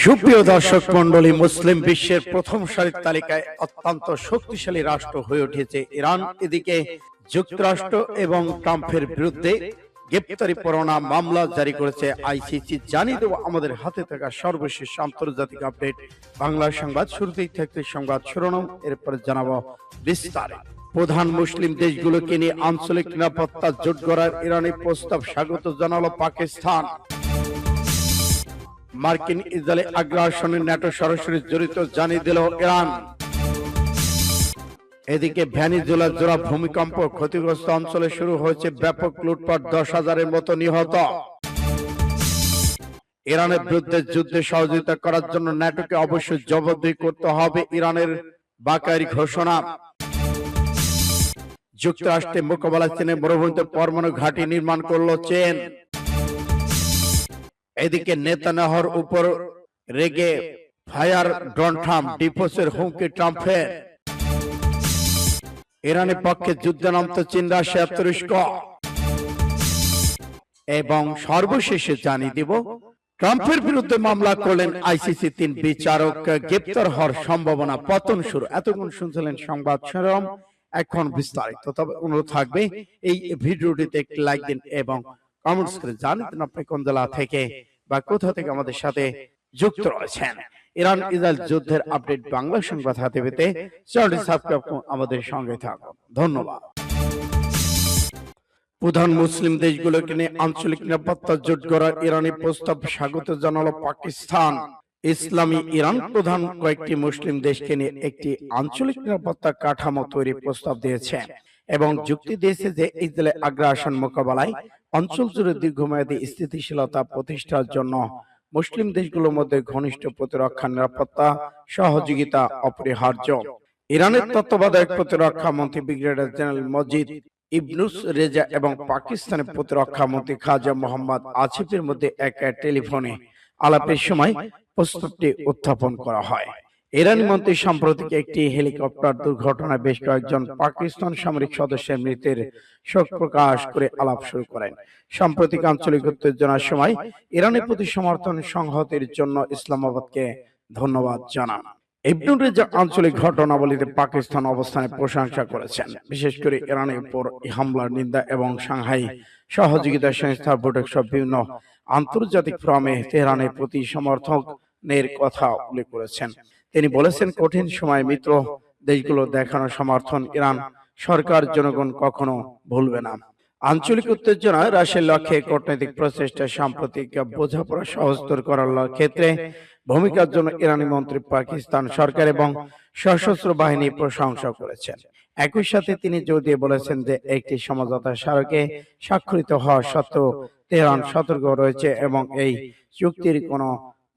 সুপ্রিয় দর্শক মন্ডলী, মুসলিম বিশ্বের প্রথম সারির তালিকায় অত্যন্ত শক্তিশালী রাষ্ট্র হয়ে উঠেছে ইরান। এদিকে যুক্তরাষ্ট্র এবং ট্রাম্পের বিরুদ্ধে গ্রেপ্তারি পরোয়ানা মামলা জারি করেছে আইসিসি। জানিয়ে দেব আমাদের হাতে থাকা সর্বশেষ আন্তর্জাতিক আপডেট। বাংলা সংবাদ শুরুতেই থাকতে সংবাদ শিরোনাম, এরপরে জানাবো বিস্তারিত। প্রধান মুসলিম দেশগুলোকে নিয়ে আঞ্চলিক নিরাপত্তা জোট গড়ার ইরানের প্রস্তাব স্বাগত জানালো পাকিস্তান। মার্কিন ইসরায়েলি আগ্রাসনে ন্যাটো সরাসরি জড়িত জানিয়ে দিল ইরান। এদিকে ভেনেজুয়েলার জোড়া ভূমিকম্প, ক্ষতিগ্রস্ত অঞ্চলে শুরু হয়েছে ব্যাপক লুটপাট, 10,000-এর মতো নিহত। ইরানের বিরুদ্ধে যুদ্ধে সহযোগিতা করার জন্য ন্যাটোকে অবশ্যই জবাবদিহি করতে হবে, ইরানের বাকারি ঘোষণা। যুক্তরাষ্ট্রের মোকাবেলায় চীনের মরুভূমিতে পরমাণু ঘাঁটি নির্মাণ করলো চীন। এদিকে নেতানিয়াহুর উপর রেগে ফায়ার ড্রোন ট্রাম্প, ডিফোর্সের হুমকি ট্রাম্পের। ইরানের পক্ষে যুদ্ধে নামতে চীন, রাশিয়া, তুরস্ক। এবং সর্বশেষে জানিয়ে দিব ট্রাম্পের বিরুদ্ধে মামলা করলেন আইসিসি 3 বিচারক, গ্রেপ্তার হওয়ার সম্ভাবনা, পতন শুরু। এতক্ষণ শুনছিলেন সংবাদ শিরোনাম, এখন বিস্তারিত। তবে অনুরোধ থাকবে এই ভিডিওটিতে একটি লাইক দিন এবং কমেন্টস করে জানান আপনি কোন জেলা থেকে বা কোথা থেকে আমাদের সাথে যুক্ত রয়েছেন। ইরান ইসরায়েল যুদ্ধের আপডেট বাংলা সংবাদ হাতে পেতে চ্যানেলটি সাবস্ক্রাইব করুন, আমাদের সঙ্গে থাকুন। ধন্যবাদ। প্রধান মুসলিম দেশগুলোকে নিয়ে আঞ্চলিক নিরাপত্তা জোট গড়ার ইরানি প্রস্তাব স্বাগত জানালো পাকিস্তান। ইসলামী ইরান প্রধান কয়েকটি মুসলিম দেশকে নিয়ে একটি আঞ্চলিক নিরাপত্তা কাঠামো তৈরির প্রস্তাব দিয়েছে এবং যুক্তি দিয়েছে যে ইসরায়েলের আগ্রাসন মোকাবেলায় অঞ্চল জুড়ে দীর্ঘমেয়াদী স্থিতিশীলতা প্রতিষ্ঠার জন্য মুসলিম দেশগুলোর মধ্যে ঘনিষ্ঠ প্রতিরক্ষা নিরাপত্তা সহযোগিতা অপরিহার্য। ইরানের তত্ত্বাবধায়ক প্রতিরক্ষা মন্ত্রী ব্রিগেডিয়ার জেনারেল মজিদ ইবনুস রেজা এবং পাকিস্তানের প্রতিরক্ষা মন্ত্রী খাজা মোহাম্মদ আসিফের মধ্যে এক টেলিফোনে আলাপের সময় প্রস্তাবটি উত্থাপন করা হয়। ইরানি মন্ত্রী সাম্প্রতিক একটি হেলিকপ্টার দুর্ঘটনায় বেশ কয়েকজন পাকিস্তান সামরিক সদস্যের মৃত্যুর শোক প্রকাশ করে আলাপ শুরু করেন। সাম্প্রতিক আঞ্চলিক উত্তেজনার সময় ইরানের প্রতি সমর্থন সংহতির জন্য ইসলামাবাদকে ধন্যবাদ জানান। ইবনুস রেজা আঞ্চলিক ঘটনাবলীতে পাকিস্তান অবস্থানের প্রশংসা করেছেন, বিশেষ করে ইরানের উপর হামলার নিন্দা এবং সাংহাই সহযোগিতা সংস্থা বৈঠক সহ বিভিন্ন আন্তর্জাতিক ফোরামে তেহরানের প্রতি সমর্থনের কথা উল্লেখ করেছেন। তিনি বলেছেন, কঠিন সময় মিত্র দেশগুলো দেখানো সমর্থন ইরান সরকার জনগণ কখনো ভুলবে না। আঞ্চলিক উত্তেজনা হ্রাসের লক্ষ্যে কূটনৈতিক প্রচেষ্টা সাম্প্রতিক বোঝাপড়া সহজতর করার ক্ষেত্রে ভূমিকার জন্য ইরানি মন্ত্রী পাকিস্তান সরকার এবং সশস্ত্র বাহিনী প্রশংসা করেছেন। একই সাথে তিনি জোর দিয়ে বলেছেন যে একটি সমঝোতা স্মারকে স্বাক্ষরিত হওয়া সত্ত্বেও তেহরান সতর্ক রয়েছে এবং এই চুক্তির কোন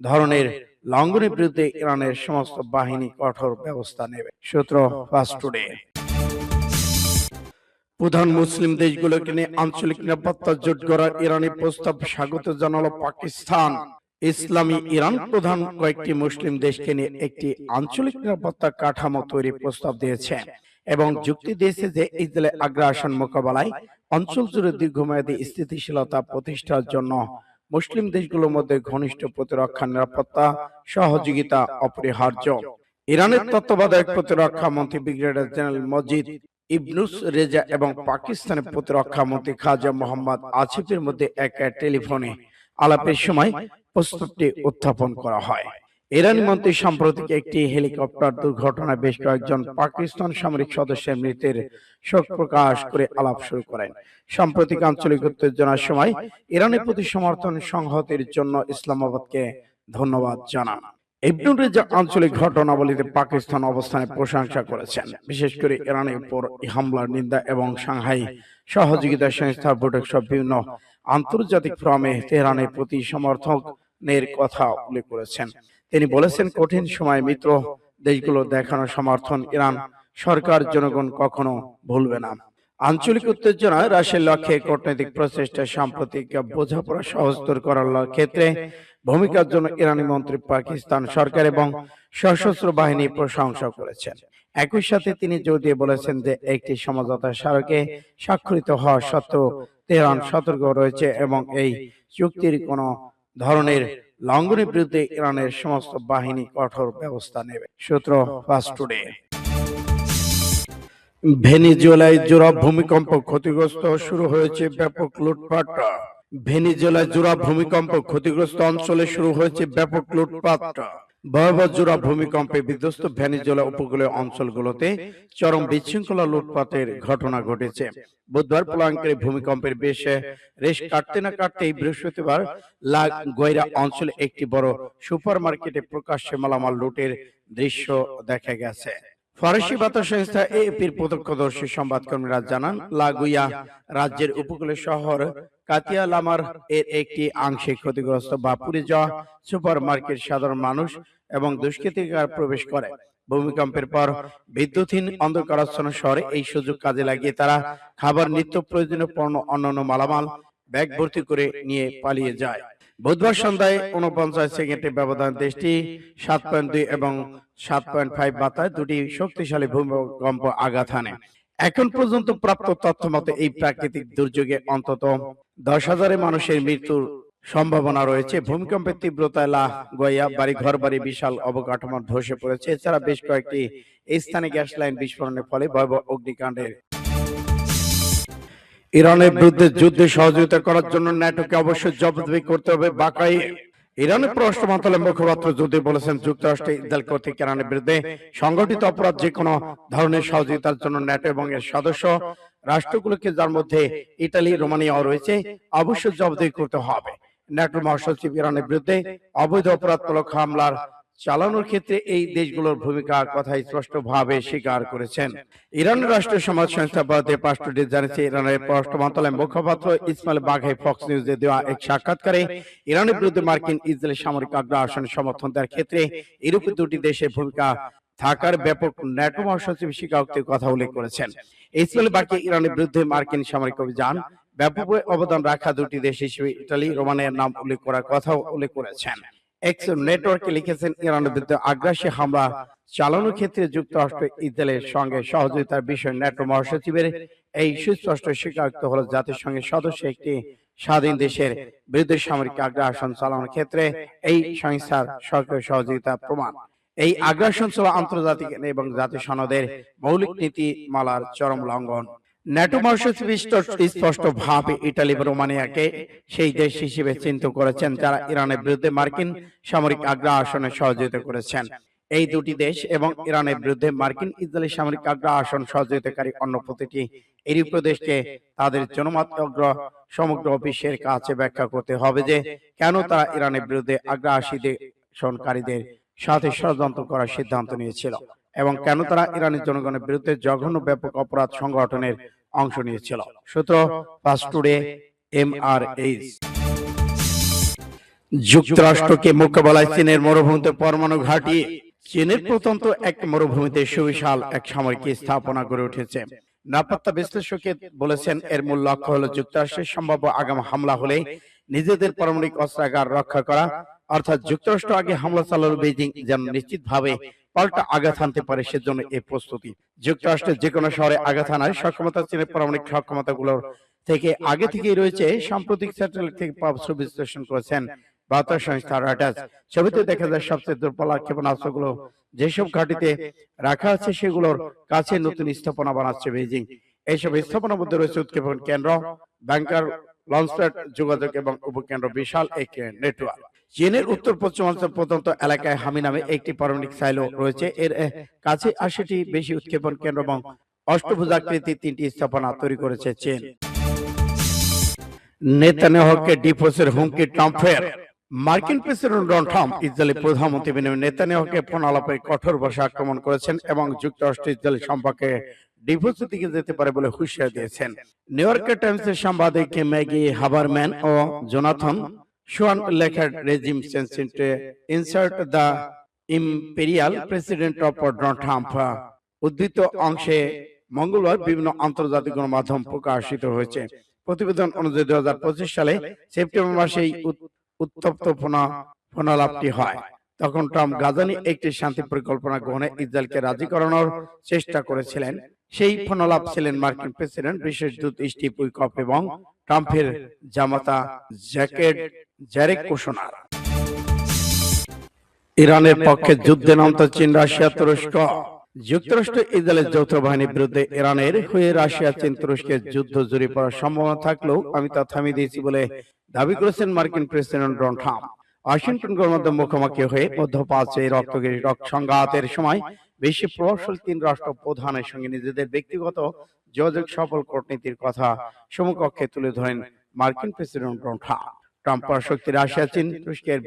ধরনের লঙ্ঘনের বিরুদ্ধে ইরানের সমস্ত বাহিনী কঠোর ব্যবস্থা নেবে। সূত্র ফাস্ট টুডে। প্রধান মুসলিম দেশগুলোকে নিয়ে আঞ্চলিক নিরাপত্তা জোট গড়ার ইরানি প্রস্তাব স্বাগত জানালো পাকিস্তান। ইসলামী ইরান প্রধান কয়েকটি মুসলিম দেশকে নিয়ে একটি আঞ্চলিক নিরাপত্তা কাঠামো তৈরির প্রস্তাব দিয়েছে এবং যুক্তি দিয়েছে যে ইসরায়েলের আগ্রাসন মোকাবেলায় অঞ্চল জুড়ে দীর্ঘমেয়াদী স্থিতিশীলতা প্রতিষ্ঠার জন্য মুসলিম দেশগুলোর মধ্যে ঘনিষ্ঠ প্রতিরক্ষা নিরাপত্তা সহযোগিতা অপরিহার্য। ইরানের তত্ত্বাবধায়ক প্রতিরক্ষা মন্ত্রী ব্রিগেডিয়ার জেনারেল মজিদ ইবনুস রেজা এবং পাকিস্তানের প্রতিরক্ষা মন্ত্রী খাজা মোহাম্মদ আসিফের মধ্যে এক টেলিফোনে আলাপের সময় প্রস্তাবটি উত্থাপন করা হয়। ইরানি মন্ত্রী সাম্প্রতিক একটি হেলিকপ্টার দুর্ঘটনায় বেশ কয়েকজন পাকিস্তান সামরিক সদস্যের মৃত্যুর শোক প্রকাশ করে আলাপ শুরু করেন। সাম্প্রতিক আঞ্চলিক উত্তেজনার সময় ইরানের প্রতি সমর্থন সংহতির জন্য ইসলামাবাদকে ধন্যবাদ জানান। ইবনুস রেজা আঞ্চলিক ঘটনাবলীতে পাকিস্তান অবস্থানের প্রশংসা করেছেন, বিশেষ করে ইরানের উপর হামলার নিন্দা এবং সাংহাই সহযোগিতা সংস্থা বৈঠক সহ বিভিন্ন আন্তর্জাতিক ফোরামে তেহরানের প্রতি সমর্থনের কথা উল্লেখ করেছেন। তিনি বলেছেন, কঠিন সময় মিত্র দেশগুলো দেখানো সমর্থন ইরান সরকার জনগণ কখনো ভুলবে না। আঞ্চলিক উত্তেজনা হ্রাসের লক্ষ্যে কূটনৈতিক প্রচেষ্টা সাম্প্রতিক বোঝাপড়া সহজতর করার ক্ষেত্রে ভূমিকার জন্য ইরানি মন্ত্রী পাকিস্তান সরকার এবং সশস্ত্র বাহিনী প্রশংসা করেছেন। একই সাথে তিনি জোর দিয়ে বলেছেন যে একটি সমঝোতা স্মারকে স্বাক্ষরিত হওয়া সত্ত্বেও তেহরান সতর্ক রয়েছে এবং এই চুক্তির কোন ধরনের লঙ্ঘনের বিরুদ্ধে ইরানের সমস্ত বাহিনী কঠোর ব্যবস্থা নেবে। সূত্র ফাস্ট টুডে। ভেনেজুয়েলায় জোড়া ভূমিকম্প, ক্ষতিগ্রস্ত, শুরু হয়েছে ব্যাপক লুটপাট। ভেনেজুয়েলায় জোড়া ভূমিকম্প, ক্ষতিগ্রস্ত অঞ্চলে শুরু হয়েছে ব্যাপক লুটপাট। ভয়াবহ জোড়া ভূমিকম্পে বিধ্বস্ত ভেনেজুয়েলা উপকূলীয় অঞ্চলগুলোতে চরম বিশৃঙ্খলা লুটপাটের ঘটনা ঘটেছে। বুধবার পোলাঙ্কের ভূমিকম্পের রেশ কাটতে না কাটতেই বৃহস্পতিবার লা গোয়েরা অঞ্চলে একটি বড় সুপার মার্কেটে প্রকাশ্যে মালামাল লুটের দৃশ্য দেখা গেছে। ফরাসি বার্তা সংস্থা এএপির প্রত্যক্ষদর্শী সংবাদকর্মীরা জানান, লাগুইয়া রাজ্যের উপকূলীয় শহর কাতিয়া লামার এর একটি আংশিক ক্ষতিগ্রস্ত বা পুড়ে যাওয়া সুপার মার্কেট সাধারণ মানুষ এবং দুষ্কৃতিকার প্রবেশ করে। ভূমিকম্পের পর বিদ্যুৎহীন অন্ধকারাচ্ছন্ন শহরে এই সুযোগ কাজে লাগিয়ে তারা খাবার, নিত্য প্রয়োজনীয় পণ্য, অন্যান্য মালামাল ব্যাগ ভর্তি করে নিয়ে পালিয়ে যায়। বুধবার সন্ধ্যায় 49 সেকেন্ডের ব্যবধানে দেশটি 7.2 এবং 7.5 মাত্রায় দুটি শক্তিশালী ভূমিকম্প আঘাত হানে। এখন পর্যন্ত প্রাপ্ত তথ্য মতে এই প্রাকৃতিক দুর্যোগে অন্তত 10,000 মানুষের মৃত্যুর সম্ভাবনা রয়েছে। ভূমিকম্পের তীব্রতায় লা গোয়া বাড়ি, ঘর বাড়ি, বিশাল অবকাঠামো ধসে পড়েছে। এছাড়া বেশ কয়েকটি স্থানে গ্যাস লাইন বিস্ফোরণের ফলে ভয়াবহ অগ্নিকাণ্ডের। ইরানের বিরুদ্ধে যুদ্ধে সহযোগিতা করার জন্য ন্যাটোকে অবশ্যই জবাবদিহি করতে হবে বাকাই। ইরানের পররাষ্ট্র মন্ত্রণালয়ের মুখপাত্র যদি বলেছেন, যুক্তরাষ্ট্র ইসরায়েল কর্তৃক ইরানের বিরুদ্ধে সংগঠিত অপরাধ যে কোনো ধরনের সহযোগিতার জন্য ন্যাটো এবং এর সদস্য রাষ্ট্রগুলোকে, যার মধ্যে ইতালি, রোমানিয়াও রয়েছে, অবশ্যই জবাবদিহি করতে হবে। ন্যাটো মহাসচিব ইরানের বিরুদ্ধে অবৈধ অপরাধমূলক হামলার চালানোর ক্ষেত্রে এই দেশগুলোর ভূমিকার কথা স্পষ্টভাবে স্বীকার করেছেন। ইরানের রাষ্ট্রীয় সমাজ সংস্থা বার্তা পাস্টুডে জানিয়েছে, ইরানের পররাষ্ট্র মন্ত্রণালয়ের মুখপাত্র ইসমাইল বাঘাই ফক্স নিউজে দেওয়া এক সাক্ষাৎকারে ইরানের বিরুদ্ধে মার্কিন ইসরায়েলি সামরিক আগ্রাসনের সমর্থন দেওয়ার ক্ষেত্রে ইউরোপে দুটি দেশের ভূমিকা থাকার ব্যাপক ন্যাটো মহাসচিব স্বীকারোক্তির কথা উল্লেখ করেছেন। ইসমাইল বাঘাই ইরানের বিরুদ্ধে মার্কিন সামরিক অভিযান ব্যাপক অবদান রাখা দুটি দেশ হিসেবে ইতালি, রোমানিয়ার নাম উল্লেখ করার কথাও উল্লেখ করেছেন। এক্স নেটওয়ার্কে লিখেছেন, ইরানের বিরুদ্ধে আগ্রাসী হামলা চালানোর ক্ষেত্রে যুক্তরাষ্ট্র ইসরায়েলের সঙ্গে সহযোগিতার বিষয়ে ন্যাটো মহাসচিবের এই সুস্পষ্ট স্বীকারোক্তি হল জাতিসংঘের সদস্য একটি স্বাধীন দেশের বিরুদ্ধে সামরিক আগ্রাসন চালানোর ক্ষেত্রে এই সংস্থার সক্রিয় সহযোগিতা প্রমাণ। এই আগ্রাসন ছিল আন্তর্জাতিক এবং জাতিসংঘের মৌলিক নীতিমালার চরম লঙ্ঘন। ন্যাটো মহাসচিব স্পষ্টভাবে ইটালি, রোমানিয়াকে সেই দেশ হিসেবে চিহ্নিত করেছেন যারা ইরানের বিরুদ্ধে মার্কিন সামরিক আগ্রাসনে সহযোগিতা করেছেন। এই দুটি দেশ এবং ইরানের বিরুদ্ধে মার্কিন ইসরায়েলি সামরিক আগ্রাসন সহযোগিতাকারী অন্য প্রতিটি ইউরোপীয় দেশকে তাদের জনমত সমগ্র বিশ্বের কাছে ব্যাখ্যা করতে হবে যে কেন তারা ইরানের বিরুদ্ধে আগ্রাসনকারীদের সাথে ষড়যন্ত্র করার সিদ্ধান্ত নিয়েছিল এবং কেন তারা ইরানের জনগণের বিরুদ্ধে জঘন্য ব্যাপক অপরাধ সংগঠনের অংশ নিয়েছিল। সূত্র ফাস্ট টুডে, এমআরএইচ। যুক্তরাষ্ট্রকে মোকাবেলায় চীনের মরুভূমিতে পরমাণু ঘাঁটি। চীনের প্রত্যন্ত এক মরুভূমিতে সুবিশাল এক সামরিক স্থাপনা গড়ে উঠেছে। নিরাপত্তা বিশ্লেষকে বলেছেন, এর মূল লক্ষ্য হল যুক্তরাষ্ট্রের সম্ভাব্য আগাম হামলা হলে নিজেদের পারমাণবিক অস্ত্রাগার রক্ষা করা। অর্থাৎ যুক্তরাষ্ট্র আগে হামলা চালালো, বেইজিং যেন নিশ্চিতভাবে পাল্টা আঘাত হানতে পারে সেজন্য এই প্রস্তুতি। যুক্তরাষ্ট্রের যে কোনো শহরে আঘাত হানার সক্ষমতা চীনের পারমাণবিক সক্ষমতাগুলোর থেকে আগে থেকেই রয়েছে। সাম্প্রতিক স্যাটেলাইট থেকে পাওয়া ছবি বিশ্লেষণ করেছেন বার্তা সংস্থা রয়টার্স। ছবিতে দেখা যায় সবচেয়ে দুর্বল ক্ষেপণাস্ত্রগুলো যেসব ঘাঁটিতে রাখা আছে সেগুলোর কাছে নতুন স্থাপনা বানাচ্ছে বেইজিং। এইসব স্থাপনার মধ্যে রয়েছে উৎক্ষেপণ কেন্দ্র, ব্যাংকার, লঞ্চপ্যাড, যোগাযোগ এবং উপকেন্দ্র, বিশাল এক নেটওয়ার্ক। চীনের উত্তর পশ্চিমাঞ্চল প্রত্যন্ত এলাকায় হামি নামে একটি পারমাণবিক সাইলো রয়েছে। এর কাছে 80টি বেশি উৎক্ষেপণ কেন্দ্র এবং অষ্টভুজাকৃতির 3টি স্থাপনা তৈরি করেছে চীন। নেতানিয়াহুকে ডিভোর্সের হুমকি ট্রাম্পের। মার্কিন প্রেসিডেন্ট ডোনাল্ড ট্রাম্প ইসরায়েলি প্রধানমন্ত্রী বেনিয়ামিন নেতানিয়াহুকে ফোন আলাপে কঠোর ভাষায় আক্রমণ করেছেন এবং যুক্তরাষ্ট্র ইসরায়েল সম্পর্কে ডিভোর্সের দিকে যেতে পারে বলে হুঁশিয়ারি দিয়েছেন। নিউ ইয়র্ক টাইমসের সাংবাদিক ম্যাগি হাবারম্যান ও জোনাথন সোয়ান লেখার রেজিম সেন্সিটে inside the imperial president of Donald Trump উদ্ধৃত অংশে মঙ্গলবার বিভিন্ন আন্তর্জাতিক গণমাধ্যম প্রকাশিত হয়েছে। প্রতিবেদন অনুযায়ী 2025 সালে সেপ্টেম্বর মাসেই উত্তপ্ত ফোনালাপটি হয়। তখন ট্রাম্প গাজানি একটি শান্তি পরিকল্পনা গ্রহণে ইসরায়েলকে রাজি করানোর চেষ্টা করেছিলেন। সেই ফোনালাপ ছিলেন মার্কিন প্রেসিডেন্ট, বিশেষ দূত স্টিভ উইটকফ এবং ট্রাম্পের জামাতা জ্যারেড কুশনার। ইরানের পক্ষে যুদ্ধে নামতে চীন, রাশিয়া, তুরস্ক। যুক্তরাষ্ট্র ইসরায়েলের যৌথ বাহিনীর বিরুদ্ধে ইরানের হয়ে রাশিয়া, চীন, তুরস্কের যুদ্ধ জড়িয়ে পড়ার সম্ভাবনা থাকলেও আমি তা থামিয়ে দিয়েছি বলে দাবি করেছেন মার্কিন প্রেসিডেন্ট ডোনাল্ড ট্রাম্প। ওয়াশিংটন গণমাধ্যম মুখোমুখি হয়ে মধ্যপ্রাচ্যে সংঘাতের সময় বেশি প্রভাবশালী তিন রাষ্ট্র প্রধানের সঙ্গে নিজেদের ব্যক্তিগত যোগাযোগ সফল কূটনীতির কথা সমকক্ষে তুলে ধরেন মার্কিন প্রেসিডেন্ট ডোনাল্ড ট্রাম্প। ট্রাম্প পরাশক্তি রাশিয়া, চীন, তুরস্কের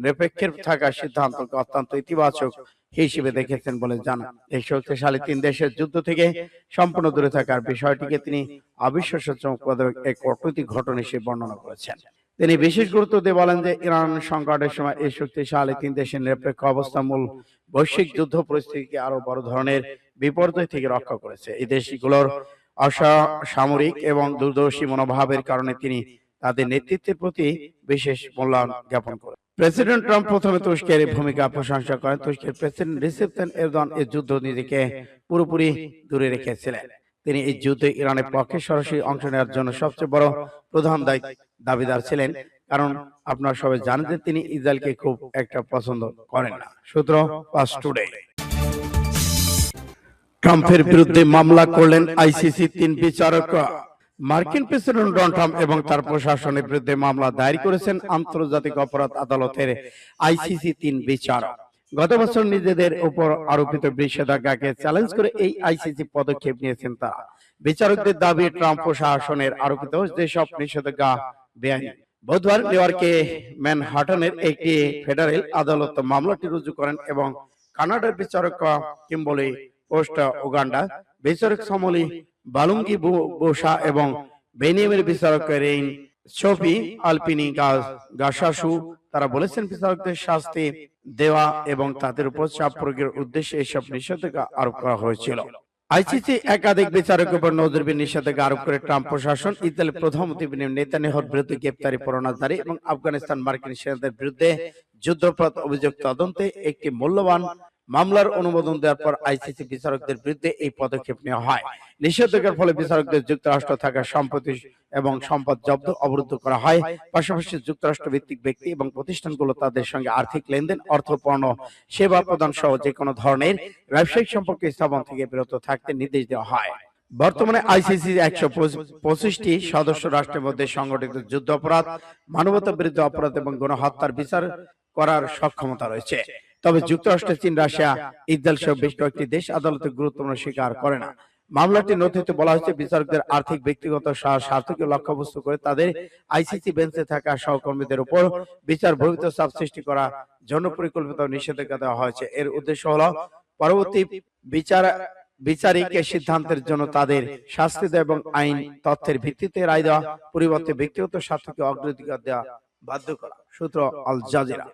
নিরপেক্ষে থাকার সিদ্ধান্তকে অত্যন্ত ইতিবাচক হিসেবে দেখেছেন বলে জানান। এই শক্তিশালী তিন দেশের যুদ্ধ থেকে সম্পূর্ণ দূরে থাকার বিষয়টিকে তিনি অবিশ্বাস্য চমকপ্রদ এক কূটনৈতিক ঘটনা হিসেবে বর্ণনা করেছেন। তিনি বিশেষ গুরুত্ব দিয়ে বলেন যে ইরান সংকটের সময় এই শক্তিশালী তিন দেশের নিরপেক্ষ অবস্থা মূল বৈশ্বিক যুদ্ধ পরিস্থিতিকে আরো বড় ধরনের বিপর্যয় থেকে রক্ষা করেছে। এই দেশগুলোর অসামরিক এবং দূরদর্শী মনোভাবের কারণে তিনি তাদের নেতৃত্বের প্রতি বিশেষ মূল্যায়ন জ্ঞাপন করেন। প্রেসিডেন্ট ট্রাম্প প্রথমে তুরস্কের ভূমিকা প্রশংসা করেন। তুরস্কের প্রেসিডেন্ট রিসেপ তাইয়িপ এরদোয়ান এই যুদ্ধ নিজেকে পুরোপুরি দূরে রেখেছিলেন। তিনি এই যুদ্ধে ইরানের পক্ষে সরাসরি অংশ নেওয়ার জন্য সবচেয়ে বড় প্রধান দাবিদার ছিলেন, কারণ আপনারা সবাই জানেন যে তিনি ইসরায়েলকে খুব একটা পছন্দ করেন না। সূত্র পাস টুডে। ট্রাম্পের বিরুদ্ধে মামলা করলেন আইসিসি তিন বিচারক। মার্কিন প্রেসিডেন্ট ডোনাল্ড ট্রাম্প এবং তার প্রশাসনের বিরুদ্ধে মামলা দায়ের করেছেন আন্তর্জাতিক অপরাধ আদালতের আইসিসি তিন বিচারক। গত বছর নিজেদের উপর আরোপিত নিষেধাজ্ঞাকে চ্যালেঞ্জ করে এই আইসিসি পদক্ষেপ নিয়েছেন তারা। বিচারকদের দাবি, ট্রাম্প প্রশাসনের আরোপিত যেসব নিষেধাজ্ঞা বেআইনি। বুধবার নিউ ইয়র্কে ম্যানহাটনের একটি ফেডারেল আদালত মামলাটি রুজু করেন এবং কানাডার বিচারক কিম্বলি পোস্ট, উগান্ডা বিচারক সমলি বালুঙ্গি বোসা এবং বেনিয়ামের বিচারক রেইন সোফি আলপিনি গাশাসু তারা বলেছেন বিচারকদের শাস্তি দেওয়া এবং তাদের উপর চাপ প্রয়োগের উদ্দেশ্যে এসব নিষেধাজ্ঞা আরোপ করা হয়েছিল। আইসিসি একাধিক বিচারকের উপর নজরবিহীন নিষেধাজ্ঞা আরোপ করে ট্রাম্প প্রশাসন ইসরায়েলের প্রধানমন্ত্রী বেনিয়ামিন নেতানিয়াহুর বিরুদ্ধে গ্রেপ্তারি পরোয়ানা জারি এবং আফগানিস্তান মার্কিন সেনাদের বিরুদ্ধে যুদ্ধাপরাধ অভিযোগ তদন্তে একটি মূল্যবান মামলার অনুমোদন দেওয়ার পর আইসিসি বিচারকদের বিরুদ্ধে এই পদক্ষেপ নেওয়া হয়। নিষেধাজ্ঞার ফলে বিচারকদের যুক্তরাষ্ট্র থাকা সম্পত্তি এবং সম্পদ জব্দ অবরুদ্ধ করা হয়। পাশাপাশি যুক্তরাষ্ট্র ভিত্তিক ব্যক্তি এবং প্রতিষ্ঠানগুলো তাদের সঙ্গে আর্থিক লেনদেন, অর্থপূর্ণ সেবা প্রদান সহ যে কোনো ধরনের ব্যবসায়িক সম্পর্ক স্থাপন থেকে বিরত থাকতে নির্দেশ দেওয়া হয়। বর্তমানে আইসিসি 125টি সদস্য রাষ্ট্রের মধ্যে সংগঠিত যুদ্ধ অপরাধ, মানবতা বিরোধী অপরাধ এবং গণহত্যার বিচার করার সক্ষমতা রয়েছে। তবে যুক্তরাষ্ট্র, চীন, রাশিয়া, ইসরায়েল সহ বেশ কয়েকটি দেশ আদালতে গুরুত্বপূর্ণ স্বীকার করে না। মামলাটির নথিতে বলা হয়েছে বিচারকদের আর্থিক ব্যক্তিগত স্বার্থকে লক্ষ্যবস্তু করে তাদের আইসিসি বেঞ্চে থাকা সহকর্মীদের উপর বিচার বহির্ভূত চাপ সৃষ্টি করার জন্য পরিকল্পিত নিষেধাজ্ঞা দেওয়া হয়েছে। এর উদ্দেশ্য হলো পরবর্তী বিচারিকের সিদ্ধান্তের জন্য তাদের শাস্তি দেওয়া এবং আইন তথ্যের ভিত্তিতে রায় দেওয়া, পরিবর্তে ব্যক্তিগত স্বার্থকে অগ্রাধিকার দেওয়া বাধ্য করা। সূত্র আল জাজিরা।